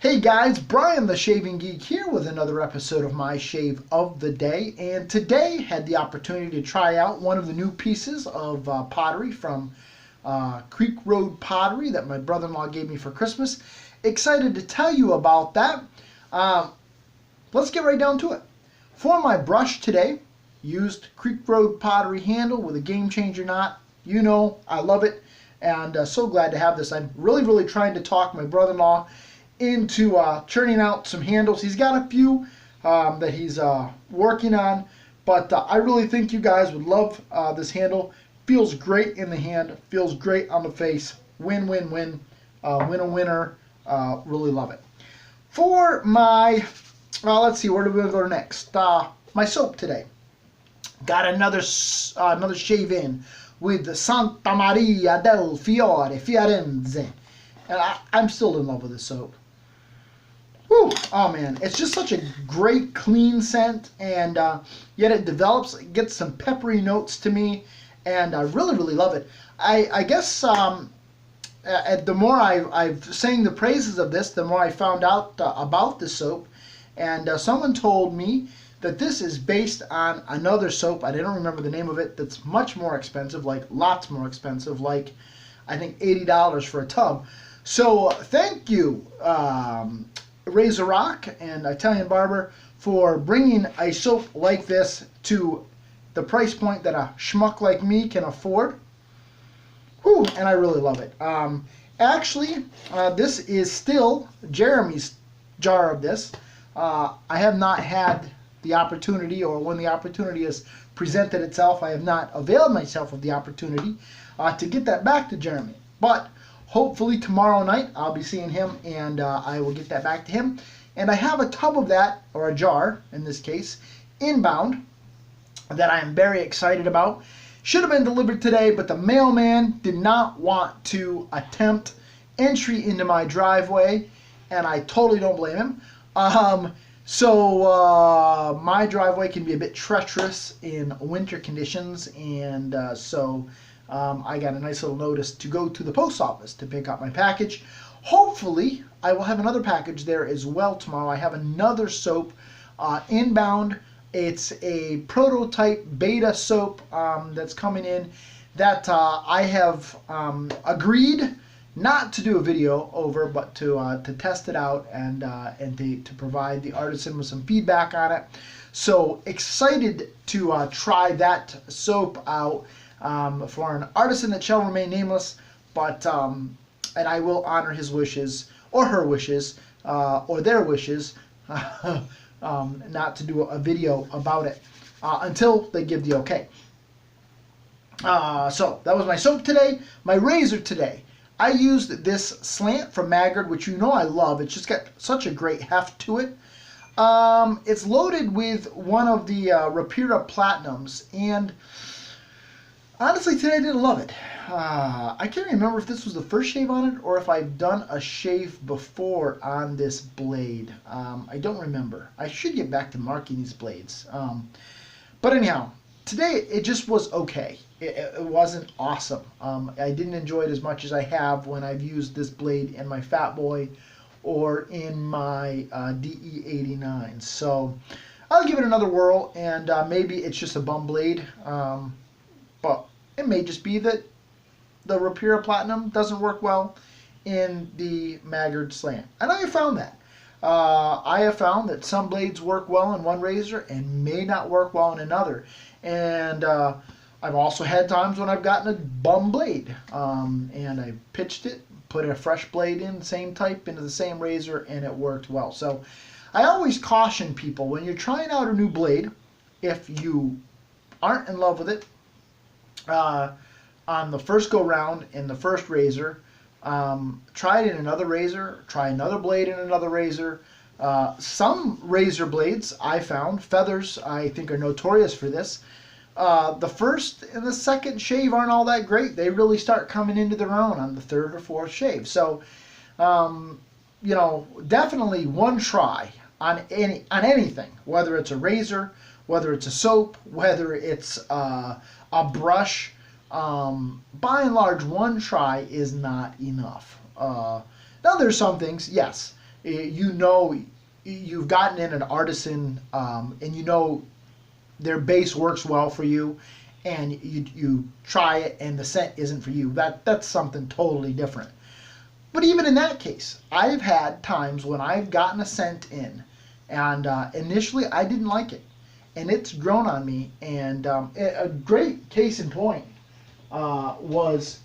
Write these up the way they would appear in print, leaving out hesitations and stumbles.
Hey guys, Brian the Shaving Geek here with another episode of my shave of the day, and today had the opportunity to try out one of the new pieces of pottery from Creek Road Pottery that my brother-in-law gave me for Christmas. Excited to tell you about that. Let's get right down to it. For my brush today, used Creek Road Pottery handle with a Game Changer knot. You know, I love it, and so glad to have this. I'm really trying to talk my brother-in-law into churning out some handles. He's got a few that he's working on, but I really think you guys would love this handle. Feels great in the hand, feels great on the face. Win-win-win, winner. Really love it. For my, let's see, where do we go next? My soap today. Got another shave-in with the Santa Maria del Fiore Firenze. And I'm still in love with this soap. Whew, oh man, it's just such a great clean scent, and yet it develops, it gets some peppery notes to me, and I really love it. I guess the more I've sang the praises of this, the more I found out about the soap, and someone told me that this is based on another soap, I didn't remember the name of it, that's much more expensive, like lots more expensive, like I think $80 for a tub. So thank you, Razor Rock and Italian Barber, for bringing a soap like this to the price point that a schmuck like me can afford. Whew, and I really love it. Actually, this is still Jeremy's jar of this. I have not had the opportunity, or when the opportunity has presented itself, I have not availed myself of the opportunity to get that back to Jeremy. But hopefully tomorrow night I'll be seeing him, and I will get that back to him. And I have a tub of that, or a jar in this case, inbound that I am very excited about. Should have been delivered today, but the mailman did not want to attempt entry into my driveway, and I totally don't blame him. So my driveway can be a bit treacherous in winter conditions, and I got a nice little notice to go to the post office to pick up my package. Hopefully, I will have another package there as well tomorrow. I have another soap inbound. It's a prototype beta soap that's coming in that I have agreed not to do a video over, but to test it out and to provide the artisan with some feedback on it. So excited to try that soap out for an artisan that shall remain nameless, but and I will honor his wishes, or her wishes, or their wishes, not to do a video about it until they give the okay. So that was my soap today. My razor today, I used this slant from Maggard, which you know I love. It's just got such a great heft to it. It's loaded with one of the Rapira Platinums, and honestly, today I didn't love it. I can't remember if this was the first shave on it or if I've done a shave before on this blade. I don't remember. I should get back to marking these blades. But anyhow, today it just was okay. It wasn't awesome. I didn't enjoy it as much as I have when I've used this blade in my Fat Boy or in my DE89. So I'll give it another whirl, and maybe it's just a bum blade. But it may just be that the Rapira Platinum doesn't work well in the Maggard Slant. And I have found that. I have found that some blades work well in one razor and may not work well in another. And I've also had times when I've gotten a bum blade. And I pitched it, put a fresh blade in, same type, into the same razor, and it worked well. So I always caution people, when you're trying out a new blade, if you aren't in love with it, on the first go round in the first razor, try it in another razor, try another blade in another razor. Some razor blades I found, feathers I think are notorious for this, the first and the second shave aren't all that great. They really start coming into their own on the third or fourth shave. So you know, definitely one try on anything, whether it's a razor, whether it's a soap, whether it's a brush. By and large, one try is not enough. Now there's some things, yes, you know you've gotten in an artisan, and you know their base works well for you, and you try it and the scent isn't for you. That's something totally different. But even in that case, I've had times when I've gotten a scent in, and initially I didn't like it, and it's grown on me. And a great case in point was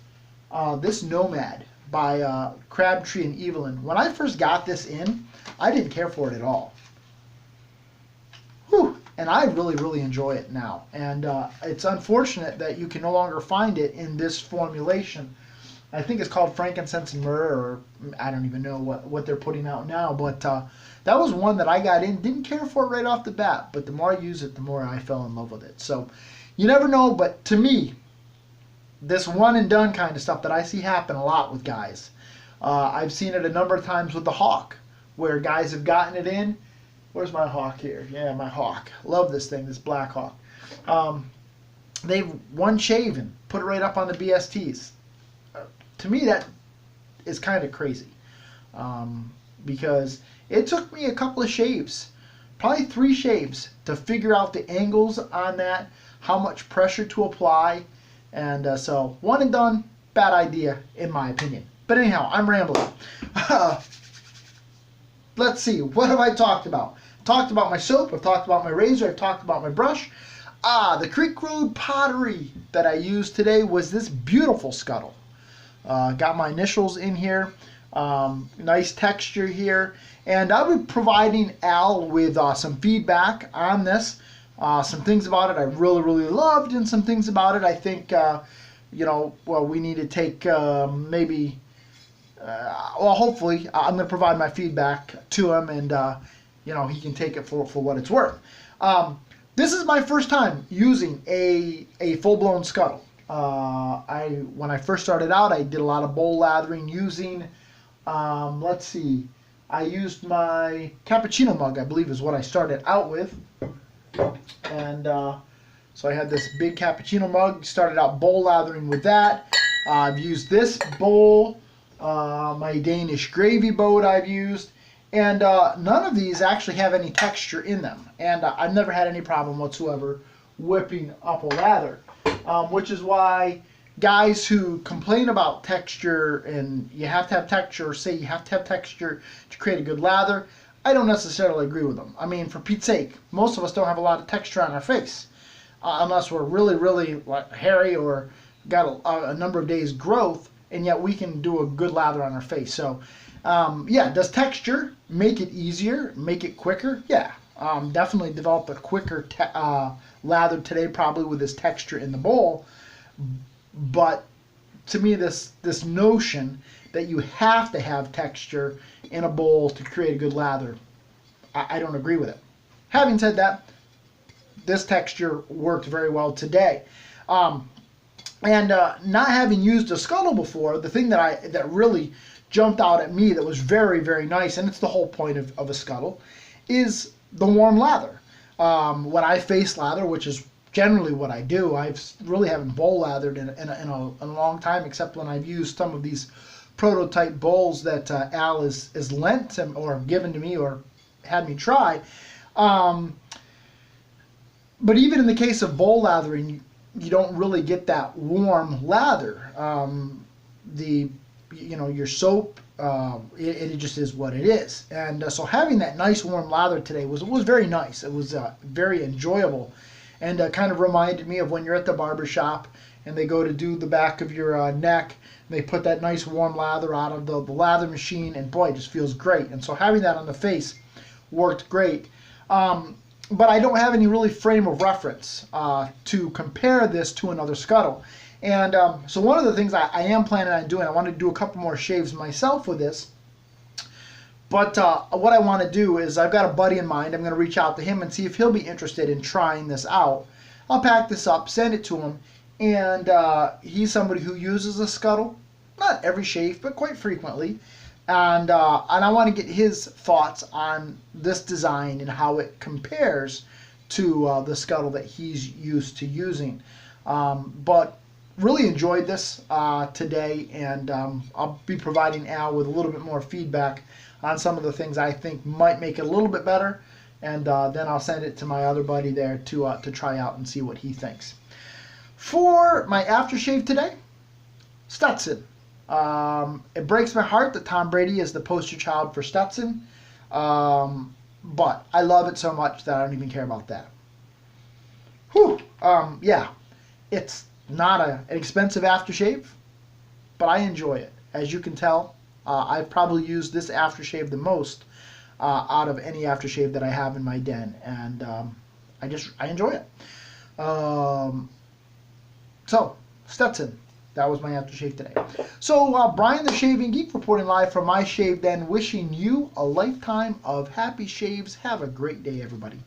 this Nomad by Crabtree and Evelyn. When I first got this in, I didn't care for it at all. Whew. And I really, really enjoy it now. And it's unfortunate that you can no longer find it in this formulation. I think it's called Frankincense and Myrrh, or I don't even know what they're putting out now. But that was one that I got in, didn't care for it right off the bat. But the more I use it, the more I fell in love with it. So you never know, but to me, this one and done kind of stuff that I see happen a lot with guys. I've seen it a number of times with the Hawk, where guys have gotten it in. Where's my Hawk here? Yeah, my Hawk. Love this thing, this Black Hawk. They've one shave and put it right up on the BSTs. To me, that is kind of crazy, because it took me a couple of shaves, probably 3 shaves, to figure out the angles on that, how much pressure to apply, and so one and done, bad idea in my opinion. But anyhow, I'm rambling. Let's see, what have I talked about? Talked about my soap, I've talked about my razor, I've talked about my brush. The Creek Road Pottery that I used today was this beautiful scuttle. Got my initials in here, nice texture here, and I'll be providing Al with some feedback on this. Some things about it I really, really loved, and some things about it I think, you know, well, we need to take maybe, well, hopefully I'm going to provide my feedback to him, and you know, he can take it for what it's worth. This is my first time using a full-blown scuttle. When I first started out, I did a lot of bowl lathering using, let's see, I used my cappuccino mug, I believe is what I started out with. And so I had this big cappuccino mug, started out bowl lathering with that. I've used this bowl, my Danish gravy boat I've used, and none of these actually have any texture in them. And I've never had any problem whatsoever whipping up a lather, which is why guys who complain about texture and you have to have texture, or say you have to have texture to create a good lather, I don't necessarily agree with them. I mean, for Pete's sake, most of us don't have a lot of texture on our face, unless we're really, really hairy or got a number of days growth, and yet we can do a good lather on our face. So, yeah, does texture make it easier, make it quicker? Yeah, definitely developed a quicker lather today, probably with this texture in the bowl. But to me, this notion that you have to have texture in a bowl to create a good lather, I don't agree with it. Having said that, this texture worked very well today. And not having used a scuttle before, the thing that really jumped out at me that was very, very nice, and it's the whole point of a scuttle, is the warm lather. When I face lather, which is generally what I do, I really haven't bowl lathered in a long time, except when I've used some of these prototype bowls that Al is lent to, or given to me, or had me try. But even in the case of bowl lathering, you don't really get that warm lather. Your soap, it just is what it is. And so having that nice warm lather today was very nice. It was very enjoyable, and kind of reminded me of when you're at the barber shop and they go to do the back of your neck. They put that nice warm lather out of the lather machine, and boy, it just feels great. And so having that on the face worked great. But I don't have any really frame of reference to compare this to another scuttle. And so one of the things I am planning on doing, I want to do a couple more shaves myself with this. But what I want to do is, I've got a buddy in mind. I'm going to reach out to him and see if he'll be interested in trying this out. I'll pack this up, send it to him. And he's somebody who uses a scuttle, not every shave, but quite frequently. And I want to get his thoughts on this design and how it compares to the scuttle that he's used to using. But really enjoyed this today, and I'll be providing Al with a little bit more feedback on some of the things I think might make it a little bit better, and then I'll send it to my other buddy there to try out and see what he thinks. For my aftershave today, Stetson. It breaks my heart that Tom Brady is the poster child for Stetson, but I love it so much that I don't even care about that. Whew. Yeah, it's not an expensive aftershave, but I enjoy it. As you can tell, I've probably used this aftershave the most out of any aftershave that I have in my den, and I enjoy it. So, Stetson, that was my aftershave today. So, Brian the Shaving Geek reporting live from my shave den, wishing you a lifetime of happy shaves. Have a great day, everybody.